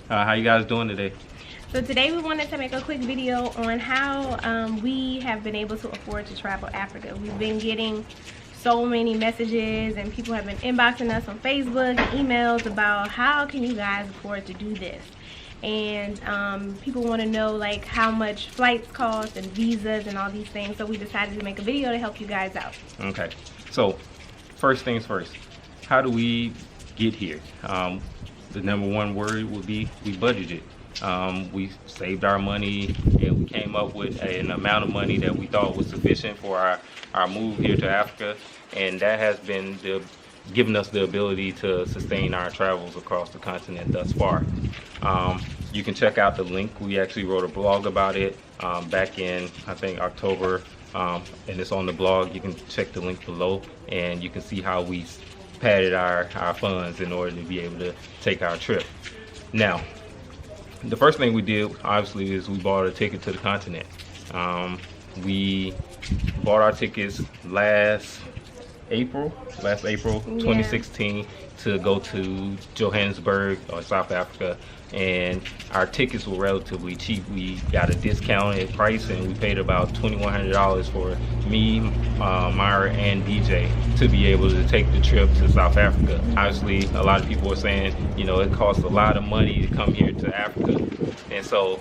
How you guys doing today? So today we wanted to make a quick video on how we have been able to afford to travel Africa. We've been getting so many messages and people have been inboxing us on Facebook and emails about how can you guys afford to do this. And people want to know like how much flights cost and visas and all these things. So we decided to make a video to help you guys out. Okay, so first things first, how do we get here? The number one word would be we budgeted. We saved our money and we came up with an amount of money that we thought was sufficient for our move here to Africa, and that has been giving us the ability to sustain our travels across the continent thus far. You can check out the link. We actually wrote a blog about it back in, I think, October, and it's on the blog. You can check the link below and you can see how we padded our funds in order to be able to take our trip. Now, the first thing we did, obviously, is we bought a ticket to the continent. We bought our tickets last April, 2016, to go to Johannesburg or South Africa, and our tickets were relatively cheap. We got a discounted price and we paid about $2,100 for me, Myra, and DJ to be able to take the trip to South Africa. Obviously, a lot of people are saying, you know, it costs a lot of money to come here to Africa, and so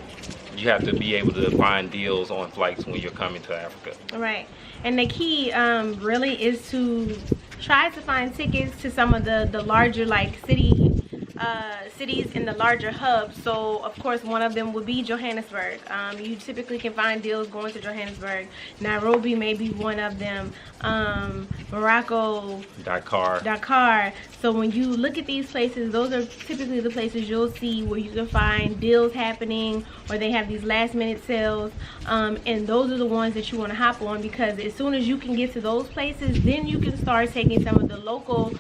you have to be able to find deals on flights when you're coming to Africa. Right, and the key really is to try to find tickets to some of the larger like cities in the larger hubs. So of course one of them would be Johannesburg. You typically can find deals going to Johannesburg. Nairobi may be one of them. Morocco, Dakar. So when you look at these places, those are typically the places you'll see where you can find deals happening, or they have these last minute sales, and those are the ones that you want to hop on, because as soon as you can get to those places, then you can start taking some of the local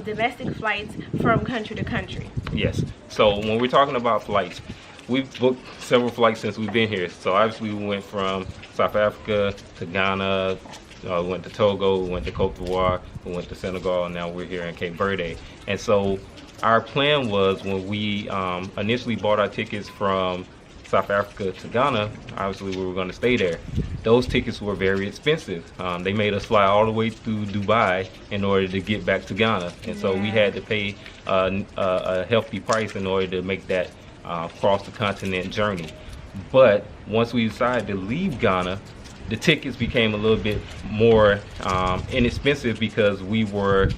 domestic flights from country to country. Yes, so when we're talking about flights, we've booked several flights since we've been here. So obviously we went from South Africa to Ghana, we went to Togo, we went to Cote d'Ivoire, we went to Senegal, and now we're here in Cape Verde. And so our plan was, when we initially bought our tickets from South Africa to Ghana, obviously we were going to stay there. Those tickets were very expensive. They made us fly all the way through Dubai in order to get back to Ghana, and so we had to pay a hefty price in order to make that cross the continent journey. But once we decided to leave Ghana, the tickets became a little bit more inexpensive, because we were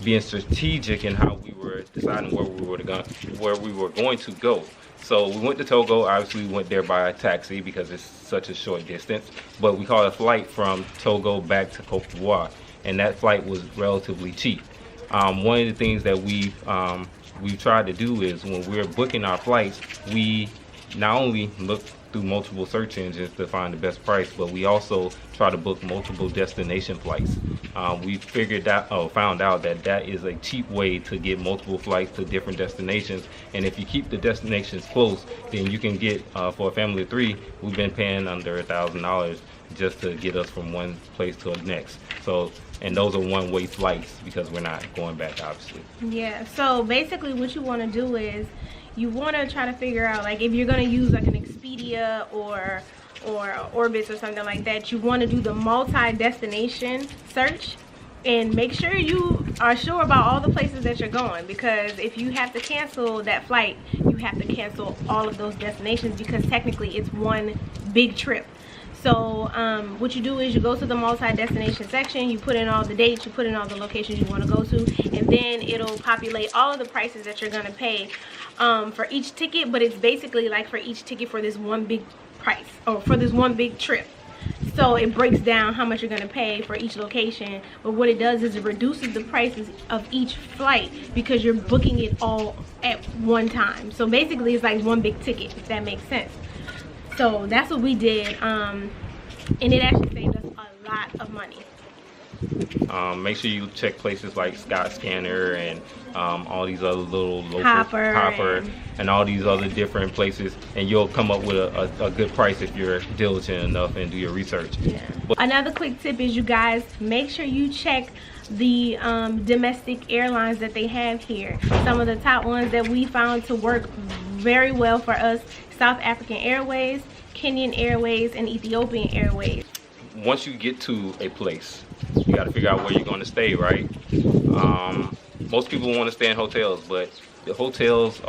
being strategic in how we were deciding where we were going to go. So we went to Togo. Obviously we went there by taxi because it's such a short distance, but we caught a flight from Togo back to Cote d'Ivoire, and that flight was relatively cheap. One of the things that we've tried to do is, when we're booking our flights, we not only look through multiple search engines to find the best price, but we also try to book multiple destination flights. We found out that that is a cheap way to get multiple flights to different destinations, and if you keep the destinations close, then you can get, for a family of 3, we've been paying under $1,000 just to get us from one place to the next. So, and those are one-way flights because we're not going back, obviously. Yeah, so basically what you want to do is you want to try to figure out, like, if you're going to use like an Expedia or Orbitz or something like that, you want to do the multi-destination search and make sure you are sure about all the places that you're going, because if you have to cancel that flight, you have to cancel all of those destinations, because technically it's one big trip. So what you do is you go to the multi-destination section, you put in all the dates, you put in all the locations you want to go to, and then it'll populate all of the prices that you're going to pay for each ticket. But it's basically like for each ticket for this one big price, or for this one big trip. So it breaks down how much you're going to pay for each location, but what it does is it reduces the prices of each flight because you're booking it all at one time. So basically it's like one big ticket, if that makes sense. So that's what we did, and it actually saved us a lot of money. Make sure you check places like Skyscanner and all these other little local Hopper and all these other different places, and you'll come up with a good price if you're diligent enough and do your research. Yeah. Another quick tip is, you guys, make sure you check the domestic airlines that they have here. Some of the top ones that we found to work very well for us: South African Airways, Kenyan Airways, and Ethiopian Airways. Once you get to a place, you got to figure out where you're going to stay, right? Most people want to stay in hotels, but the hotels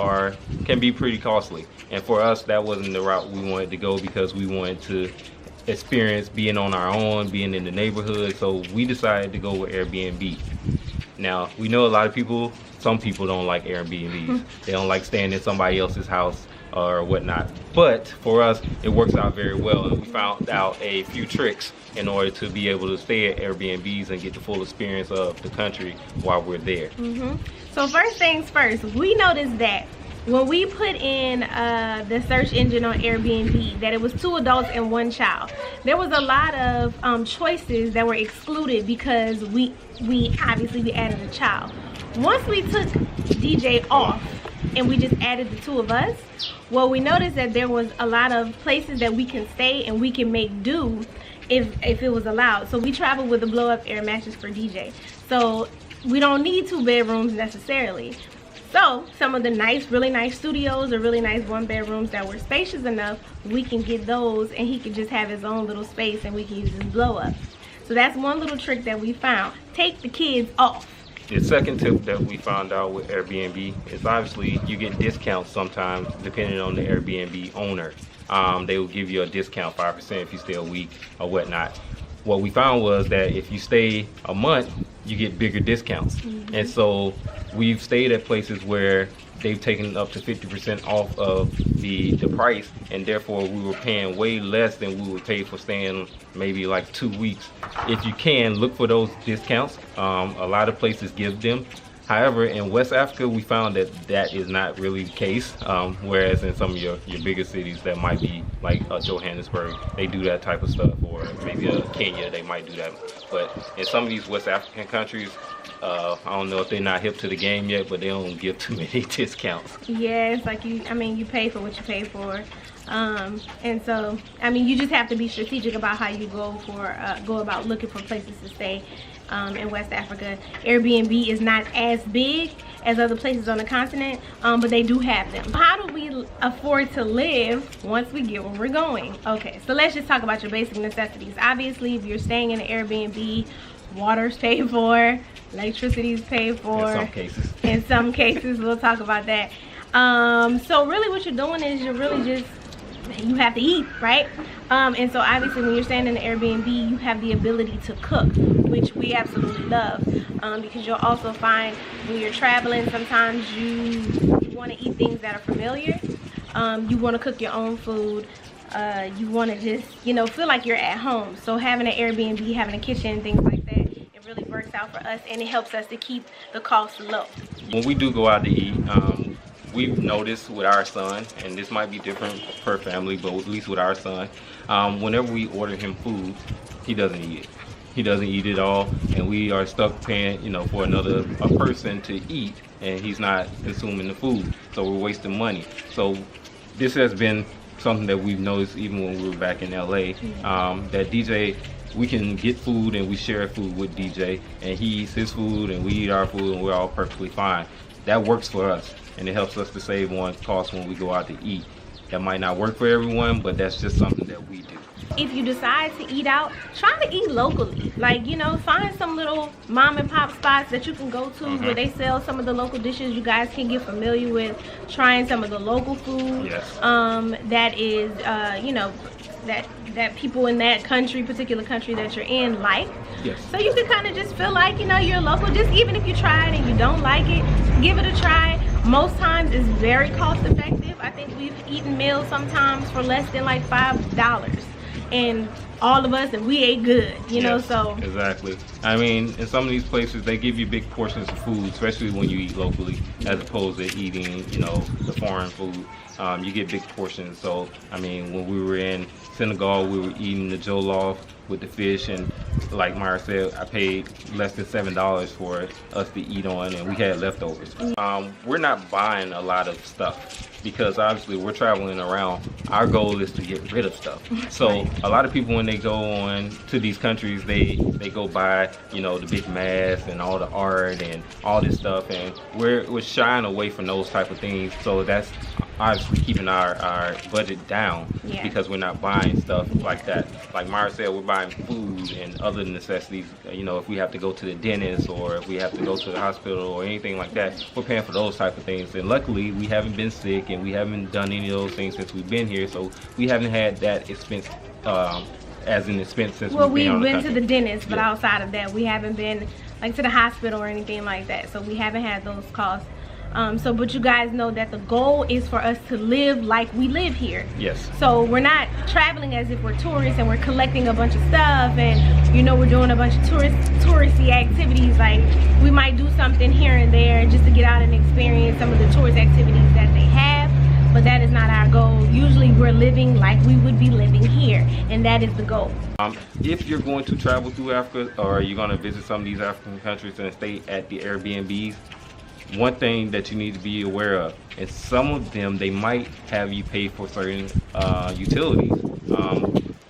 can be pretty costly. And for us, that wasn't the route we wanted to go, because we wanted to experience being on our own, being in the neighborhood. So we decided to go with Airbnb. Now, we know a lot of people, some people don't like Airbnbs. They don't like staying in somebody else's house or whatnot. But for us, it works out very well, and we found out a few tricks in order to be able to stay at Airbnbs and get the full experience of the country while we're there. So first things first, we noticed that when we put in the search engine on Airbnb that it was 2 adults and 1 child, there was a lot of choices that were excluded because we obviously added a child. Once we took DJ off and we just added the 2 of us, well, we noticed that there was a lot of places that we can stay and we can make do if it was allowed. So we traveled with a blow-up air mattress for DJ. So we don't need 2 bedrooms necessarily. So some of the really nice studios or really nice 1-bedrooms that were spacious enough, we can get those, and he can just have his own little space and we can use his blow-up. So that's one little trick that we found. Take the kids off. The second tip that we found out with Airbnb is obviously you get discounts sometimes depending on the Airbnb owner. They will give you a discount, 5% if you stay a week or whatnot. What we found was that if you stay a month, you get bigger discounts. And so we've stayed at places where they've taken up to 50% off of the price, and therefore we were paying way less than we would pay for staying maybe like 2 weeks. If you can, look for those discounts. A lot of places give them. However, in West Africa, we found that is not really the case. Whereas in some of your bigger cities that might be like Johannesburg, they do that type of stuff, or maybe Kenya, they might do that. But in some of these West African countries, I don't know if they're not hip to the game yet, but they don't give too many discounts. Yeah, it's like you pay for what you pay for. And so, I mean, you just have to be strategic about how you go about looking for places to stay in West Africa. Airbnb is not as big as other places on the continent, but they do have them. How do we afford to live once we get where we're going? Okay, so let's just talk about your basic necessities. Obviously, if you're staying in an Airbnb, water's paid for, electricity's paid for. In some cases. In some cases, we'll talk about that. So really what you're doing is you have to eat, right? And so obviously when you're staying in an Airbnb, you have the ability to cook, which we absolutely love, because you'll also find when you're traveling, sometimes you want to eat things that are familiar. You want to cook your own food. You want to just, feel like you're at home. So having an Airbnb, having a kitchen, things like that, it really works out for us, and it helps us to keep the costs low. When we do go out to eat, we've noticed with our son, and this might be different per family, but at least with our son, whenever we order him food, he doesn't eat it. He doesn't eat it all, and we are stuck paying, for a person to eat, and he's not consuming the food, so we're wasting money. So this has been something that we've noticed even when we were back in LA, that DJ, we can get food and we share food with DJ, and he eats his food and we eat our food, and we're all perfectly fine. That works for us, and it helps us to save on costs when we go out to eat. That might not work for everyone, but that's just something that we do. If you decide to eat out, try to eat locally. Like, find some little mom and pop spots that you can go to where they sell some of the local dishes you guys can get familiar with, trying some of the local food. Yes. That is, that people in that particular country that you're in like. Yes. So you can kind of just feel like, you're local. Just even if you try it and you don't like it, give it a try. Most times it's very cost effective. I think we've eaten meals sometimes for less than like $5. And all of us, and we ate good, Yes, so. Exactly. I mean, in some of these places, they give you big portions of food, especially when you eat locally, as opposed to eating, the foreign food. You get big portions. So, I mean, when we were in Senegal, we were eating the jollof with the fish, and like Myra said, I paid less than $7 for us to eat on, and we had leftovers. We're not buying a lot of stuff because obviously we're traveling around. Our goal is to get rid of stuff. So a lot of people, when they go on to these countries, they go buy, the big masks and all the art and all this stuff, and we're shying away from those type of things. So that's obviously keeping our budget down Yeah. because we're not buying stuff like that. Like Mara said, we're buying food and other necessities. You know, if we have to go to the dentist or if we have to go to the hospital or anything like that, we're paying for those type of things. And luckily, we haven't been sick and we haven't done any of those things since we've been here. So we haven't had that expense as an expense since well, we've been on the to country. the dentist, but Yeah. outside of that, we haven't been like to the hospital or anything like that. So we haven't had those costs. But you guys know that the goal is for us to live like we live here. Yes. So we're not traveling as if we're tourists and we're collecting a bunch of stuff and, you know, we're doing a bunch of touristy activities. Like, we might do something here and there just to get out and experience some of the tourist activities that they have, but that is not our goal. Usually we're living like we would be living here, and that is the goal. If you're going to travel through Africa or you're going to visit some of these African countries and stay at the Airbnbs, one thing that you need to be aware of is some of them, they might have you pay for certain utilities.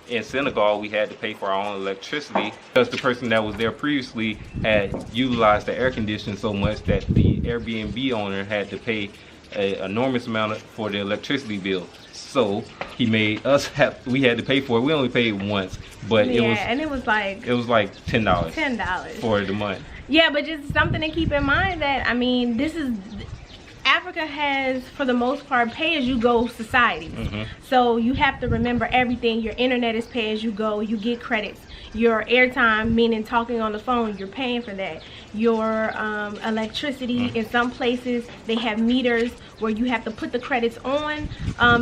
In Senegal, we had to pay for our own electricity because the person that was there previously had utilized the air conditioning so much that the Airbnb owner had to pay an enormous amount for the electricity bill. So he made us we had to pay for it. We only paid once, but Yeah, and it was like $10. $10 for the month. Yeah, but just something to keep in mind that, I mean, Africa has, for the most part, pay-as-you-go societies. So you have to remember everything. Your internet is pay-as-you-go. You get credits. Your airtime, meaning talking on the phone, you're paying for that. Your electricity, in some places, they have meters where you have to put the credits on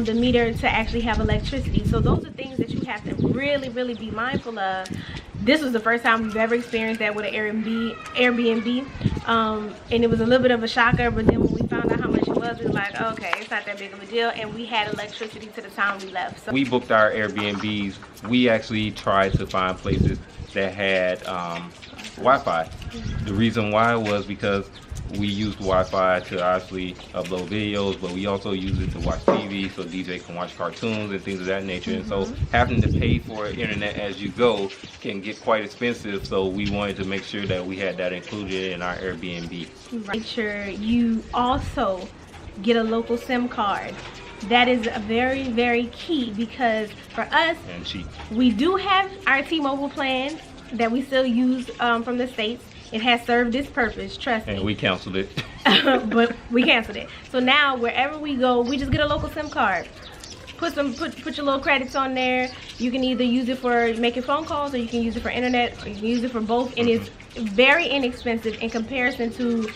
the meter to actually have electricity. So those are things that you have to really, really be mindful of. This was the first time we've ever experienced that with an Airbnb. And it was a little bit of a shocker, but then when we found out how much it was like, okay, it's not that big of a deal. And we had electricity to the time we left. So we booked our Airbnbs. We actually tried to find places that had Wi-Fi. The reason why was because we used Wi-Fi to obviously upload videos, but we also use it to watch TV, so DJ can watch cartoons and things of that nature. And so having to pay for internet as you go can get quite expensive, so we wanted to make sure that we had that included in our Airbnb. Make sure you also get a local SIM card. That is a very, very key, because for us, And cheap. we do have our T-Mobile plan that we still use from the States. It has served its purpose, trust me. And we canceled it. But we canceled it. So now wherever we go, we just get a local SIM card. Put your little credits on there. You can either use it for making phone calls, or you can use it for internet, or you can use it for both. And it's very inexpensive in comparison to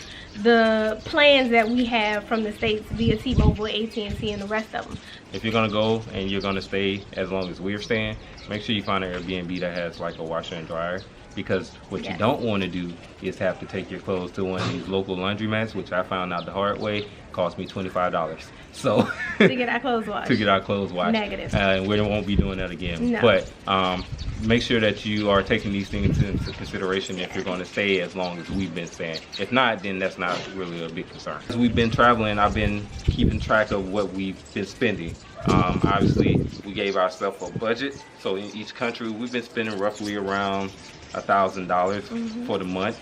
the plans that we have from the States via T-Mobile, AT&T, and the rest of them. If you're gonna go and you're gonna stay as long as we're staying, make sure you find an Airbnb that has like a washer and dryer. Because what you don't want to do is have to take your clothes to one of these local laundromats, which I found out the hard way, cost me $25. So To get our clothes washed. to get our clothes washed. Negative. And we won't be doing that again. No. But make sure that you are taking these things into consideration if you're going to stay as long as we've been staying. If not, then that's not really a big concern. As we've been traveling, I've been keeping track of what we've been spending. Obviously, we gave ourselves a budget. So in each country, we've been spending roughly around $1,000 for the month.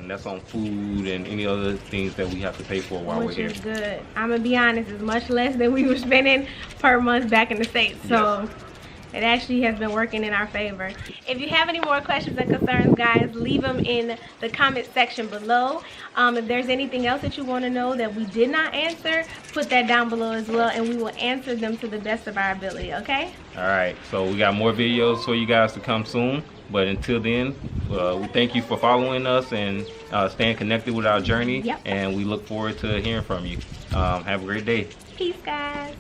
That's on food and any other things that we have to pay for while we're Which here. is good. I'm gonna be honest, it's much less than we were spending per month back in the States. So it actually has been working in our favor. If you have any more questions and concerns, guys, leave them in the comment section below. If there's anything else that you want to know that we did not answer, put that down below as well, and we will answer them to the best of our ability, okay? All right, so we got more videos for you guys to come soon. But until then, we thank you for following us and staying connected with our journey. Yep. And we look forward to hearing from you. Have a great day. Peace, guys.